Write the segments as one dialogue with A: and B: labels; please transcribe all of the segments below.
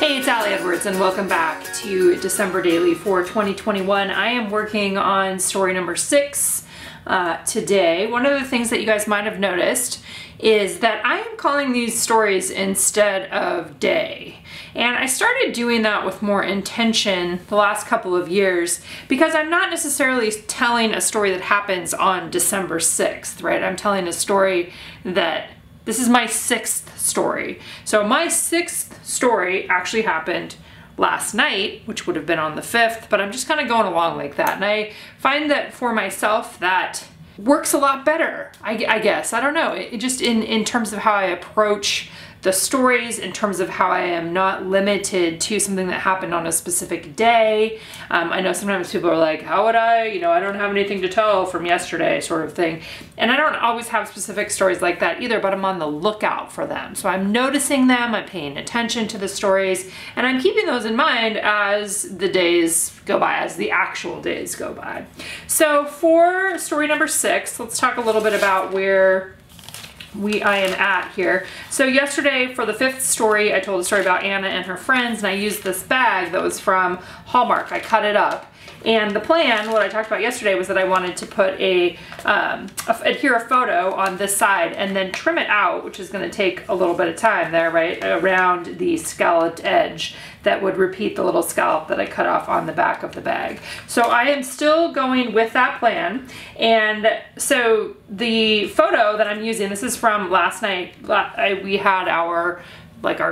A: Hey, it's Allie Edwards and welcome back to December Daily for 2021. I am working on story number 6 today. One of the things that you guys might have noticed is that I am calling these stories instead of day. And I started doing that with more intention the last couple of years because I'm not necessarily telling a story that happens on December 6th, right? I'm telling a story that this is my 6th story. So my 6th story actually happened last night, which would have been on the 5th, but I'm just kind of going along like that. And I find that for myself, that works a lot better, I guess. I don't know. It just in terms of how I approach the stories, in terms of how I am not limited to something that happened on a specific day. I know sometimes people are like, how would I don't have anything to tell from yesterday sort of thing. And I don't always have specific stories like that either, but I'm on the lookout for them. So I'm noticing them, I'm paying attention to the stories, and I'm keeping those in mind as the days go by, as the actual days go by. So for story number 6, let's talk a little bit about where I am at here. So yesterday for the 5th story, I told a story about Anna and her friends, and I used this bag that was from Hallmark. I cut it up. And the plan, what I talked about yesterday, was that I wanted to put adhere a photo on this side and then trim it out, which is going to take a little bit of time there, right, around the scalloped edge that would repeat the little scallop that I cut off on the back of the bag. So I am still going with that plan. And so the photo that I'm using, this is from last night. We had our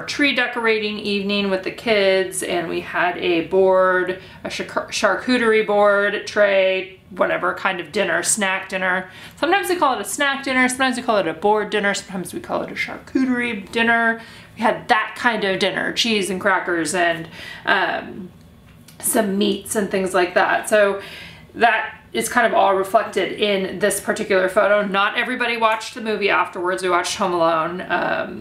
A: tree decorating evening with the kids, and we had a board, a charcuterie board, tray, whatever kind of dinner, snack dinner. Sometimes we call it a snack dinner, sometimes we call it a board dinner, sometimes we call it a charcuterie dinner. We had that kind of dinner, cheese and crackers and some meats and things like that. So that is kind of all reflected in this particular photo. Not everybody watched the movie afterwards. We watched Home Alone.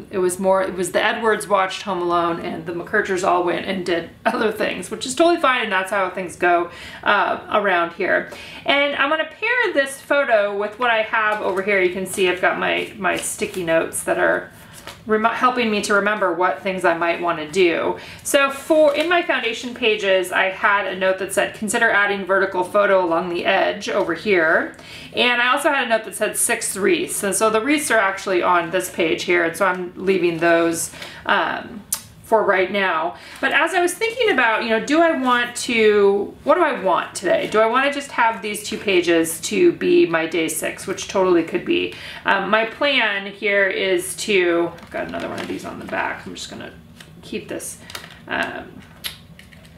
A: It was the Edwards watched Home Alone, and the McKerchers all went and did other things, which is totally fine, and that's how things go around here. And I'm gonna pair this photo with what I have over here. You can see I've got my sticky notes that are helping me to remember what things I might want to do. So in my foundation pages, I had a note that said, consider adding vertical photo along the edge over here. And I also had a note that said 6 wreaths. And so the wreaths are actually on this page here. And so I'm leaving those for right now. But as I was thinking about, what do I want today? Do I want to just have these 2 pages to be my day 6, which totally could be. My plan here is I've got another one of these on the back. I'm just gonna keep this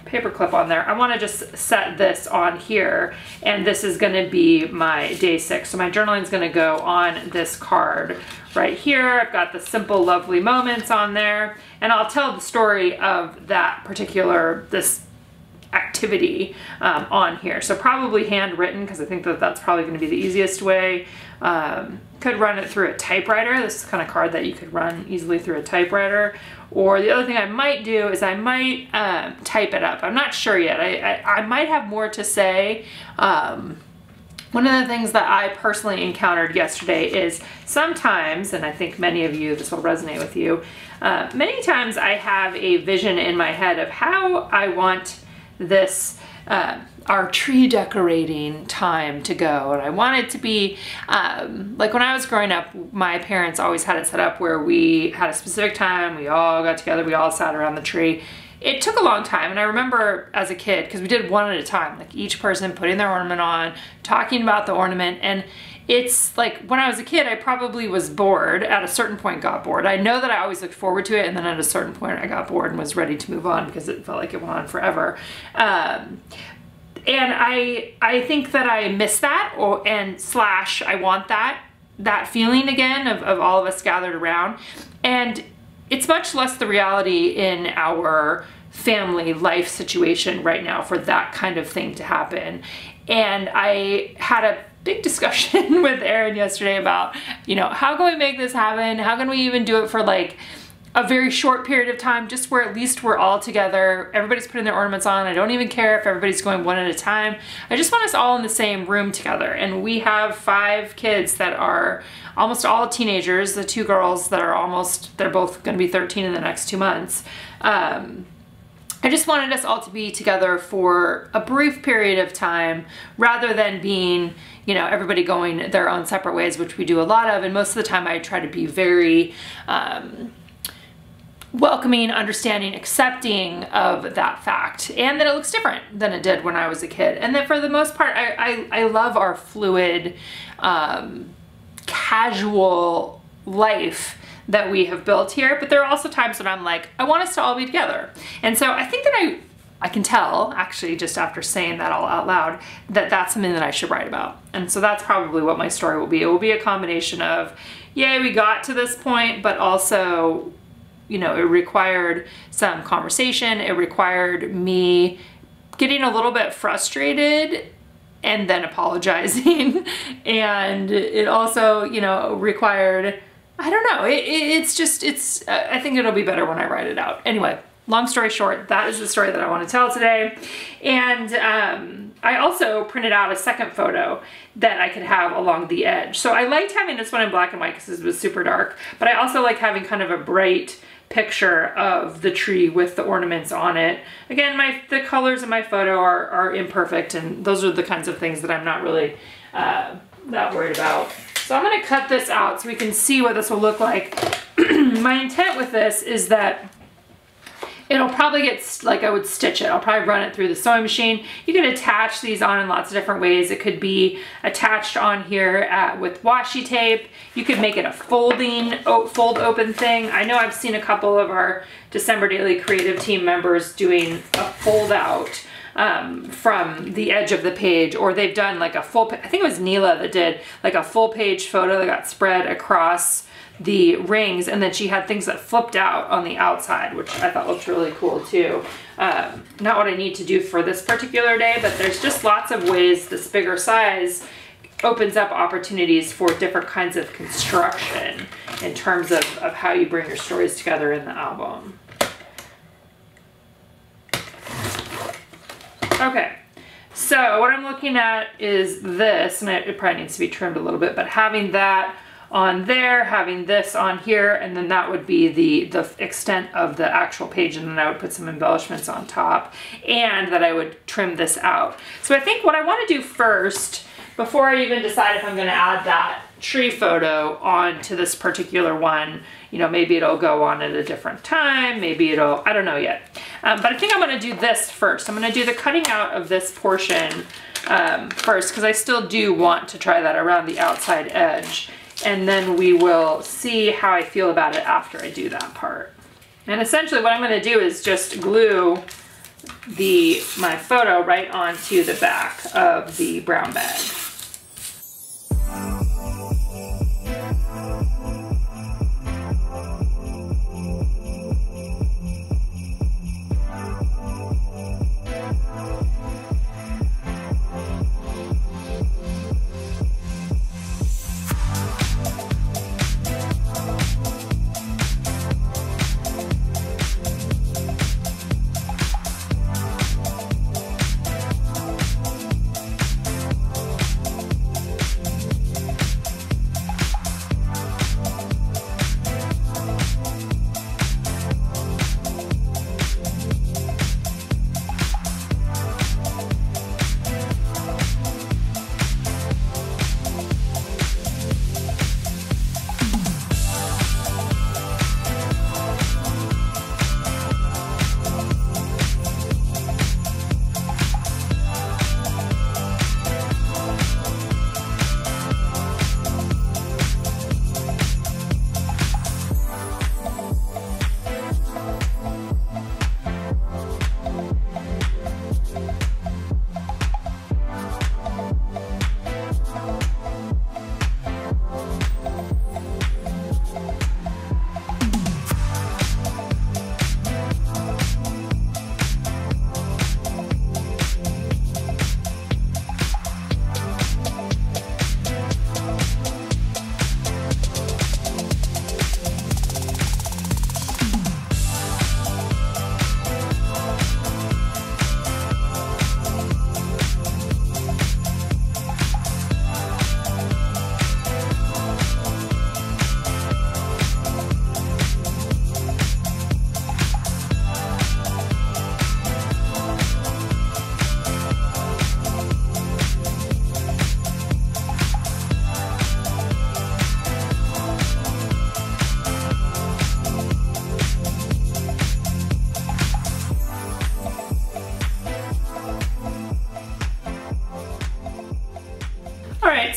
A: paper clip on there. I want to just set this on here, and this is going to be my day 6. So my journaling is going to go on this card right here. I've got the simple, lovely moments on there, and I'll tell the story of that this activity on here. So probably handwritten, because I think that that's probably going to be the easiest way. Could run it through a typewriter. This is the kind of card that you could run easily through a typewriter. Or the other thing I might do is I might type it up. I'm not sure yet. I might have more to say. One of the things that I personally encountered yesterday is sometimes, and I think many of you, this will resonate with you, many times I have a vision in my head of how I want this our tree decorating time to go. And I want it to be like when I was growing up, my parents always had it set up where we had a specific time, we all got together, we all sat around the tree. It took a long time, and I remember as a kid, because we did one at a time, like each person putting their ornament on, talking about the ornament, and it's like when I was a kid, I probably was bored, at a certain point got bored. I know that I always looked forward to it, and then at a certain point I got bored and was ready to move on because it felt like it went on forever. And I think that I miss that, / I want that feeling again of all of us gathered around. And it's much less the reality in our family life situation right now for that kind of thing to happen. And I had a big discussion with Erin yesterday about, how can we make this happen? How can we even do it for like a very short period of time, just where at least we're all together, everybody's putting their ornaments on. I don't even care if everybody's going one at a time. I just want us all in the same room together. And we have 5 kids that are almost all teenagers, the 2 girls that are they're both gonna be 13 in the next 2 months. I just wanted us all to be together for a brief period of time rather than being, you know, everybody going their own separate ways, which we do a lot of. And most of the time I try to be very welcoming, understanding, accepting of that fact, and that it looks different than it did when I was a kid. And that for the most part, I love our fluid, casual life that we have built here, but there are also times when I'm like, I want us to all be together. And so I think that I can tell, actually, just after saying that all out loud, that that's something that I should write about. And so that's probably what my story will be. It will be a combination of, yay, we got to this point, but also, you know, it required some conversation. It required me getting a little bit frustrated and then apologizing. And it also, you know, required, I don't know, I think it'll be better when I write it out. Anyway, long story short, that is the story that I want to tell today. And I also printed out a second photo that I could have along the edge. So I liked having this one in black and white because it was super dark, but I also like having kind of a bright picture of the tree with the ornaments on it. Again, the colors in my photo are imperfect, and those are the kinds of things that I'm not really that worried about. So I'm gonna cut this out so we can see what this will look like. My intent with this is that it'll probably get, like I would stitch it. I'll probably run it through the sewing machine. You can attach these on in lots of different ways. It could be attached on here with washi tape. You could make it a fold open thing. I know I've seen a couple of our December Daily Creative Team members doing a fold out from the edge of the page, or they've done like a full, I think it was Neela that did like a full page photo that got spread across the rings, and then she had things that flipped out on the outside, which I thought looked really cool too. Not what I need to do for this particular day, but there's just lots of ways this bigger size opens up opportunities for different kinds of construction in terms of how you bring your stories together in the album. Okay, so what I'm looking at is this, and it probably needs to be trimmed a little bit, but having that on there, having this on here, and then that would be the extent of the actual page, and then I would put some embellishments on top, and that I would trim this out. So I think what I want to do first, before I even decide if I'm going to add that tree photo onto this particular one, you know, maybe it'll go on at a different time, maybe it'll, I don't know yet. But I think I'm going to do this first. I'm going to do the cutting out of this portion first, because I still do want to try that around the outside edge. And then we will see how I feel about it after I do that part. And essentially what I'm going to do is just glue my photo right onto the back of the brown bag.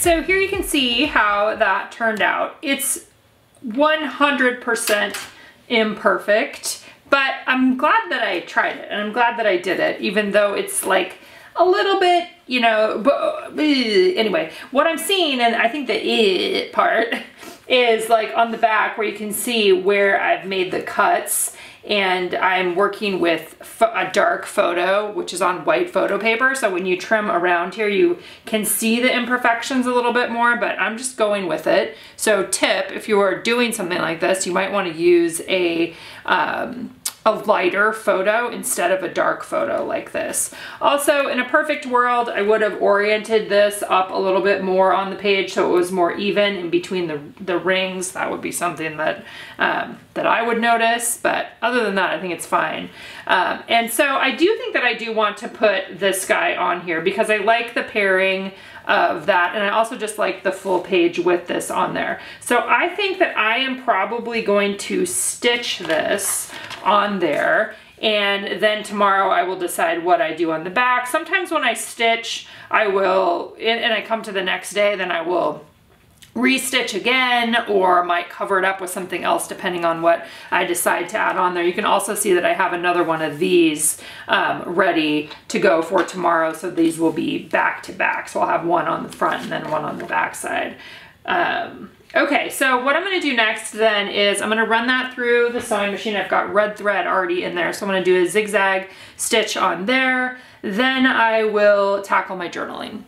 A: so here you can see how that turned out. It's 100% imperfect, but I'm glad that I tried it, and I'm glad that I did it, even though it's like a little bit, you know, anyway, what I'm seeing, and I think the part is like on the back where you can see where I've made the cuts, and I'm working with a dark photo, which is on white photo paper. So when you trim around here, you can see the imperfections a little bit more, but I'm just going with it. So tip, if you are doing something like this, you might want to use a lighter photo instead of a dark photo like this. Also, in a perfect world, I would have oriented this up a little bit more on the page so it was more even in between the rings. That would be something that that I would notice, but other than that, I think it's fine. And so I do think that I do want to put this guy on here because I like the pairing of that, and I also just like the full page with this on there. So I think that I am probably going to stitch this on there, and then tomorrow I will decide what I do on the back. Sometimes when I stitch, I will, and I come to the next day, then I will restitch again, or might cover it up with something else depending on what I decide to add on there. You can also see that I have another one of these ready to go for tomorrow, so these will be back to back. So I'll have one on the front and then one on the back side. Okay, so what I'm going to do next then is I'm going to run that through the sewing machine. I've got red thread already in there, so I'm going to do a zigzag stitch on there. Then I will tackle my journaling.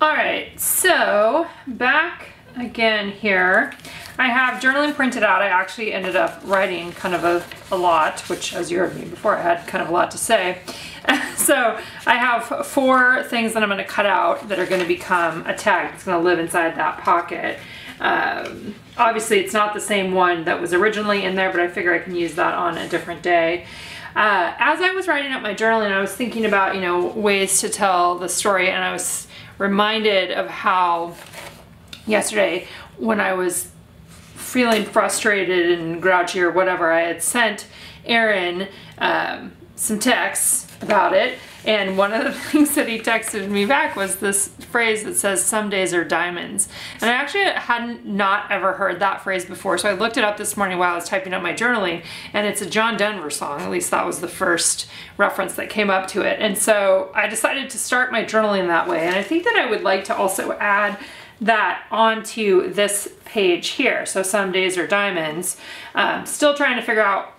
A: All right, so back again here. I have journaling printed out. I actually ended up writing kind of a lot, which, as you heard me before, I had kind of a lot to say. So I have 4 things that I'm going to cut out that are going to become a tag that's going to live inside that pocket. Obviously, it's not the same one that was originally in there, but I figure I can use that on a different day. As I was writing up my journaling, I was thinking about, you know, ways to tell the story, and I was reminded of how yesterday when I was feeling frustrated and grouchy or whatever, I had sent Aaron some texts about it, and one of the things that he texted me back was this phrase that says, "Some days are diamonds." And I actually hadn't not ever heard that phrase before, so I looked it up this morning while I was typing up my journaling, and it's a John Denver song. At least that was the first reference that came up to it. And so I decided to start my journaling that way, and I think that I would like to also add that onto this page here. So some days are diamonds. Still trying to figure out,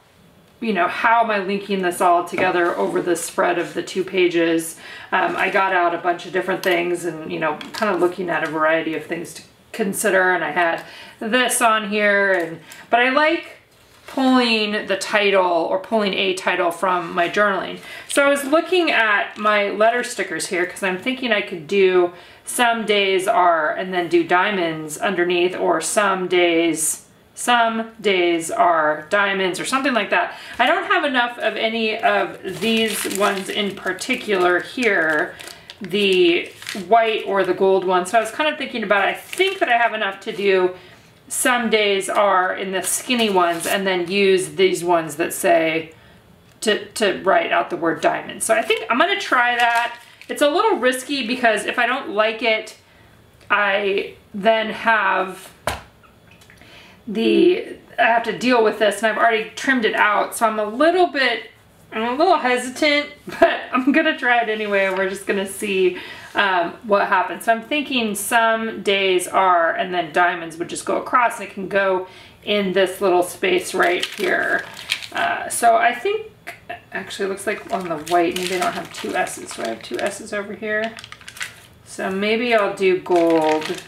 A: you know, how am I linking this all together over the spread of the 2 pages. I got out a bunch of different things and, you know, kind of looking at a variety of things to consider, and I had this on here, but I like pulling the title or pulling a title from my journaling. So I was looking at my letter stickers here because I'm thinking I could do some days are and then do diamonds underneath, or some days are diamonds, or something like that. I don't have enough of any of these ones in particular here, the white or the gold one. So I was kind of thinking about it. I think that I have enough to do some days are in the skinny ones, and then use these ones that say to write out the word diamond. So I think I'm gonna try that. It's a little risky because if I don't like it, I then have I have to deal with this, and I've already trimmed it out, so I'm a little hesitant, but I'm gonna try it anyway, and we're just gonna see what happens. So I'm thinking some days are, and then diamonds would just go across, and it can go in this little space right here. So I think, actually it looks like on the white, maybe I don't have 2 S's, so I have 2 S's over here. So maybe I'll do gold,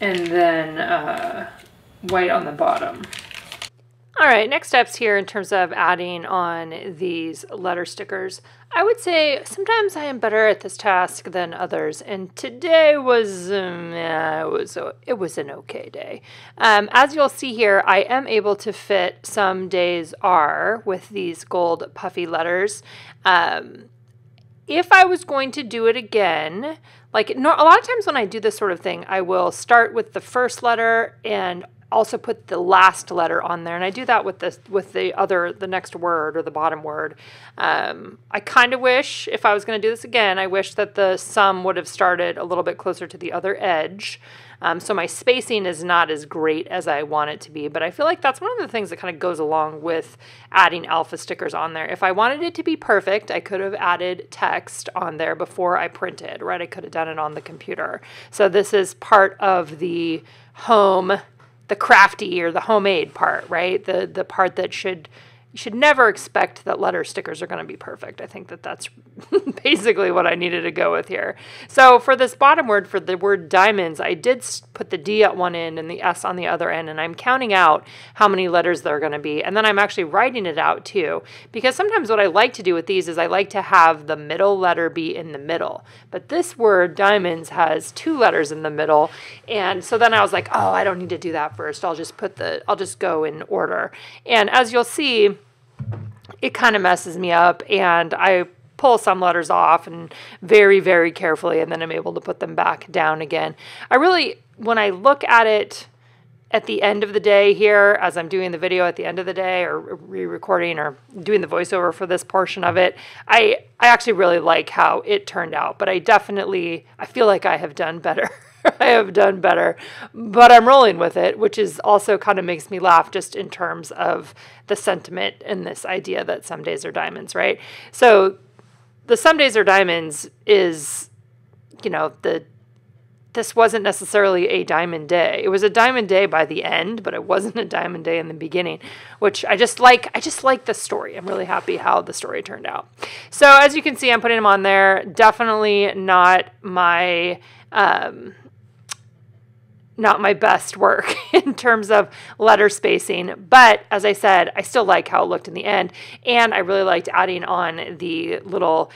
A: and then white on the bottom. All right, next steps here in terms of adding on these letter stickers. I would say sometimes I am better at this task than others, and today was, it was an okay day. As you'll see here, I am able to fit some days are with these gold puffy letters. If I was going to do it again, a lot of times when I do this sort of thing, I will start with the first letter and also put the last letter on there, and I do that with the next word or the bottom word. I kind of wish, if I was going to do this again, I wish that the sum would have started a little bit closer to the other edge. So my spacing is not as great as I want it to be, but I feel like that's one of the things that kind of goes along with adding alpha stickers on there. If I wanted it to be perfect, I could have added text on there before I printed, right? I could have done it on the computer. So this is part of the home, the crafty or the homemade part, right? The part that you should never expect that letter stickers are going to be perfect. I think that that's basically what I needed to go with here. So for this bottom word, for the word diamonds, I did put the D at one end and the S on the other end, and I'm counting out how many letters there are going to be. And then I'm actually writing it out too, because sometimes what I like to do with these is I like to have the middle letter be in the middle. But this word, diamonds, has 2 letters in the middle. And so then I was like, oh, I don't need to do that first. I'll just go in order. And as you'll see, it kind of messes me up, and I pull some letters off and very, very carefully, and then I'm able to put them back down again. When I look at it at the end of the day here, as I'm doing the video at the end of the day, or re-recording or doing the voiceover for this portion of it, I actually really like how it turned out, but I feel like I have done better. I have done better, but I'm rolling with it, which is also kind of makes me laugh just in terms of the sentiment and this idea that some days are diamonds, right? So the some days are diamonds is, this wasn't necessarily a diamond day. It was a diamond day by the end, but it wasn't a diamond day in the beginning, which I just like the story. I'm really happy how the story turned out. So as you can see, I'm putting them on there. Definitely not my best work in terms of letter spacing, but as I said, I still like how it looked in the end, and I really liked adding on the little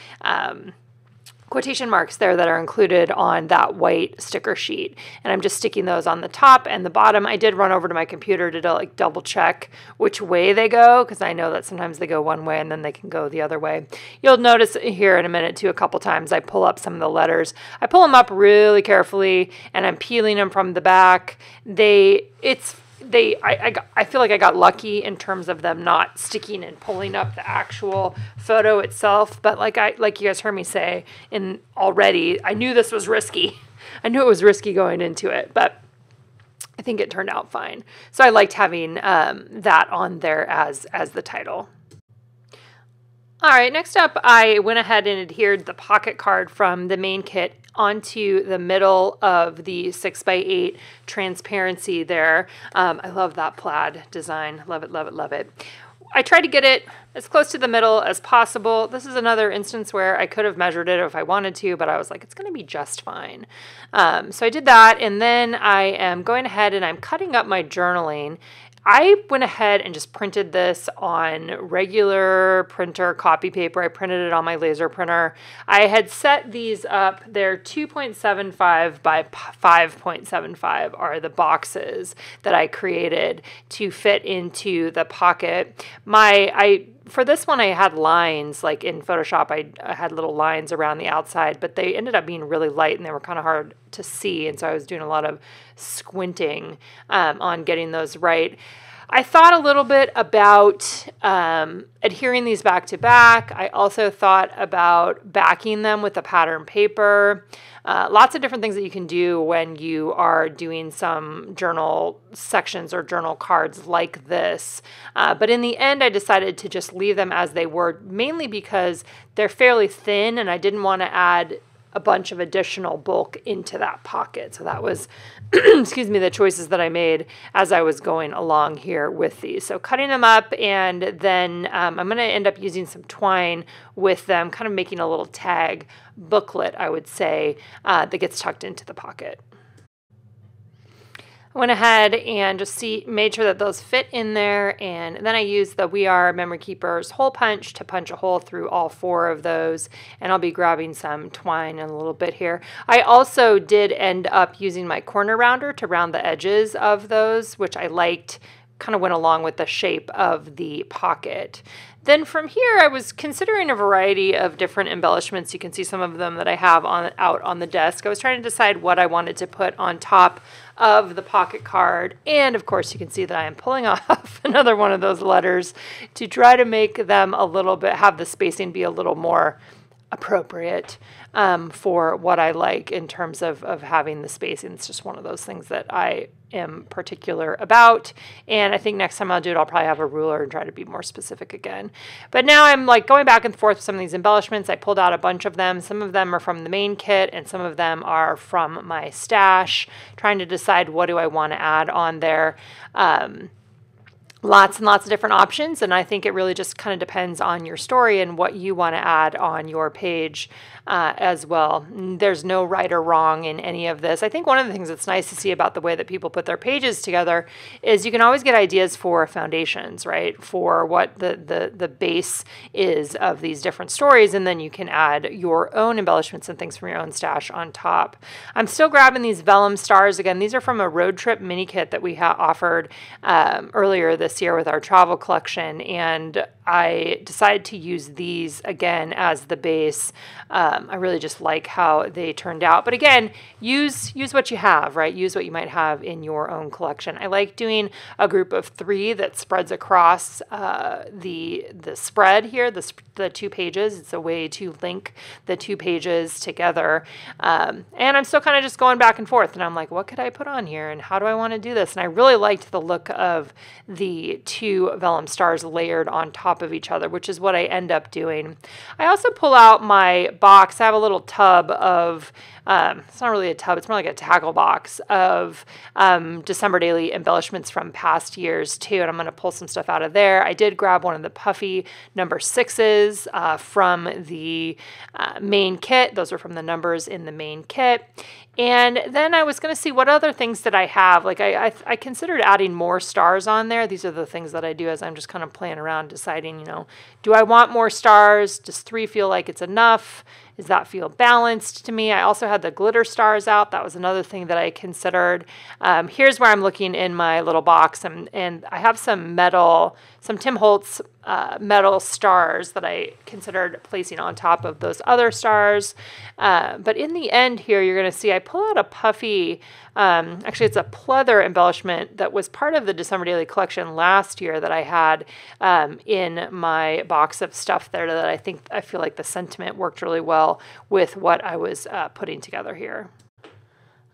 A: quotation marks there that are included on that white sticker sheet, and I'm just sticking those on the top and the bottom. I did run over to my computer to double check which way they go, because I know that sometimes they go one way and then they can go the other way. You'll notice here in a minute too, a couple times I pull up some of the letters. I pull them up really carefully and I'm peeling them from the back. I feel like I got lucky in terms of them not sticking and pulling up the actual photo itself. But like you guys heard me say already, I knew this was risky. I knew it was risky going into it, but I think it turned out fine. So I liked having that on there as the title. All right, next up, I went ahead and adhered the pocket card from the main kit onto the middle of the 6x8 transparency there. I love that plaid design. Love it, love it, love it. I tried to get it as close to the middle as possible. This is another instance where I could have measured it if I wanted to, but I was like, it's going to be just fine. So I did that, and then I am going ahead and I'm cutting up my journaling. I went ahead and just printed this on regular printer copy paper. I printed it on my laser printer. I had set these up. They're 2.75 by 5.75 are the boxes that I created to fit into the pocket. For this one, I had lines, like in Photoshop, I had little lines around the outside, but they ended up being really light and they were kind of hard to see. And so I was doing a lot of squinting on getting those right. I thought a little bit about adhering these back to back. I also thought about backing them with a pattern paper. Lots of different things that you can do when you are doing some journal sections or journal cards like this. But in the end, I decided to just leave them as they were, mainly because they're fairly thin and I didn't want to add a bunch of additional bulk into that pocket. So that was, excuse me, the choices that I made as I was going along here with these. So cutting them up, and then I'm going to end up using some twine with them, kind of making a little tag booklet, I would say, that gets tucked into the pocket. I went ahead and just made sure that those fit in there, and then I used the We Are Memory Keepers hole punch to punch a hole through all 4 of those, and I'll be grabbing some twine in a little bit here. I also did end up using my corner rounder to round the edges of those, which I liked kind of went along with the shape of the pocket. Then from here, I was considering a variety of different embellishments. You can see some of them that I have out on the desk. I was trying to decide what I wanted to put on top of the pocket card. And of course, you can see that I am pulling off another one of those letters to try to make them a little bit, have the spacing be a little more appropriate for what I like in terms of having the spacing. It's just one of those things that I am particular about. And I think next time I'll do it, I'll probably have a ruler and try to be more specific again. But now I'm like going back and forth with some of these embellishments. I pulled out a bunch of them. Some of them are from the main kit and some of them are from my stash, trying to decide what do I want to add on there. Lots and lots of different options, and I think it really just kind of depends on your story and what you want to add on your page as well. There's no right or wrong in any of this. I think one of the things that's nice to see about the way that people put their pages together is you can always get ideas for foundations, right? For what the base is of these different stories, and then you can add your own embellishments and things from your own stash on top. I'm still grabbing these vellum stars. Again, these are from a road trip mini kit that we offered earlier this year with our travel collection, and I decided to use these again as the base. I really just like how they turned out. But again, use what you have, right? Use what you might have in your own collection. I like doing a group of 3 that spreads across the spread here, the 2 pages. It's a way to link the 2 pages together. And I'm still kind of just going back and forth. And I'm like, what could I put on here? And how do I want to do this? And I really liked the look of the 2 vellum stars layered on top of each other, which is what I end up doing. I also pull out my box. I have a little tub of, it's not really a tub, it's more like a tackle box of December Daily embellishments from past years too, and I'm going to pull some stuff out of there. I did grab one of the puffy number 6s from the main kit. Those are from the numbers in the main kit. And then I was going to see what other things did I have. Like I considered adding more stars on there. These are the things that I do as I'm just kind of playing around, deciding, you know, do I want more stars? Does 3 feel like it's enough? Does that feel balanced to me? I also had the glitter stars out. That was another thing that I considered. Here's where I'm looking in my little box, and I have some Tim Holtz metal stars that I considered placing on top of those other stars. But in the end here, you're going to see I pull out a puffy, actually it's a pleather embellishment that was part of the December Daily collection last year that I had in my box of stuff there that I feel like the sentiment worked really well with what I was putting together here.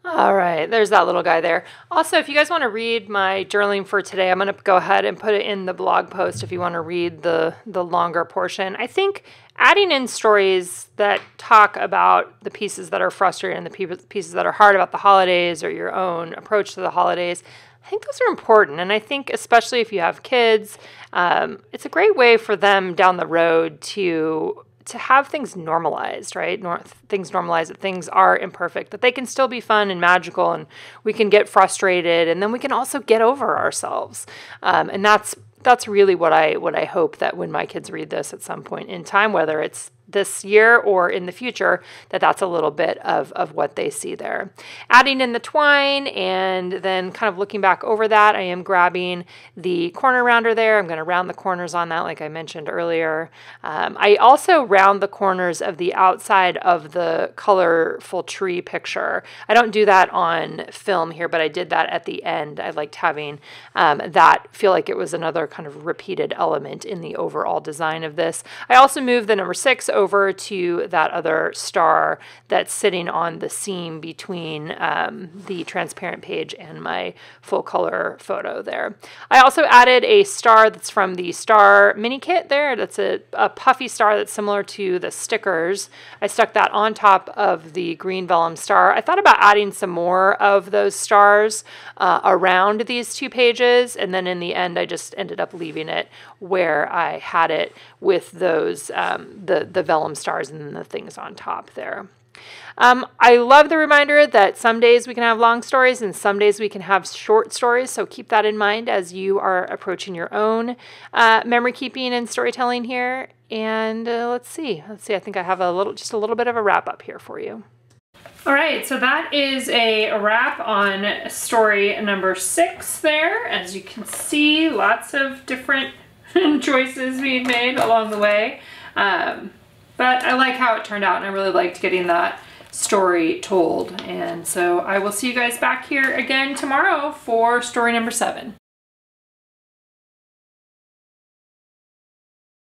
A: All right, there's that little guy there. Also, if you guys want to read my journaling for today, I'm going to go ahead and put it in the blog post if you want to read the longer portion. I think adding in stories that talk about the pieces that are frustrating and the pieces that are hard about the holidays or your own approach to the holidays, I think those are important. And I think especially if you have kids, it's a great way for them down the road to have things normalized, right? Things normalized, that things are imperfect, that they can still be fun and magical, and we can get frustrated, and then we can also get over ourselves. And that's really what I hope that when my kids read this at some point in time, whether it's this year or in the future, that's a little bit of what they see there. Adding in the twine and then kind of looking back over that, I am grabbing the corner rounder there. I'm going to round the corners on that like I mentioned earlier. I also round the corners of the outside of the colorful tree picture. I don't do that on film here, but I did that at the end. I liked having that feel like it was another kind of repeated element in the overall design of this. I also moved the number 6 over to that other star that's sitting on the seam between the transparent page and my full color photo there. I also added a star that's from the Star mini kit there. That's a puffy star that's similar to the stickers. I stuck that on top of the green vellum star. I thought about adding some more of those stars around these 2 pages, and then in the end I just ended up leaving it where I had it with those the vellum stars and then the things on top there. I love the reminder that some days we can have long stories and some days we can have short stories, so keep that in mind as you are approaching your own memory keeping and storytelling here. And let's see, I think I have just a little bit of a wrap up here for you. All right, so that is a wrap on story number 6 there. As you can see, lots of different choices being made along the way. But I like how it turned out, and I really liked getting that story told. And so I will see you guys back here again tomorrow for story number 7.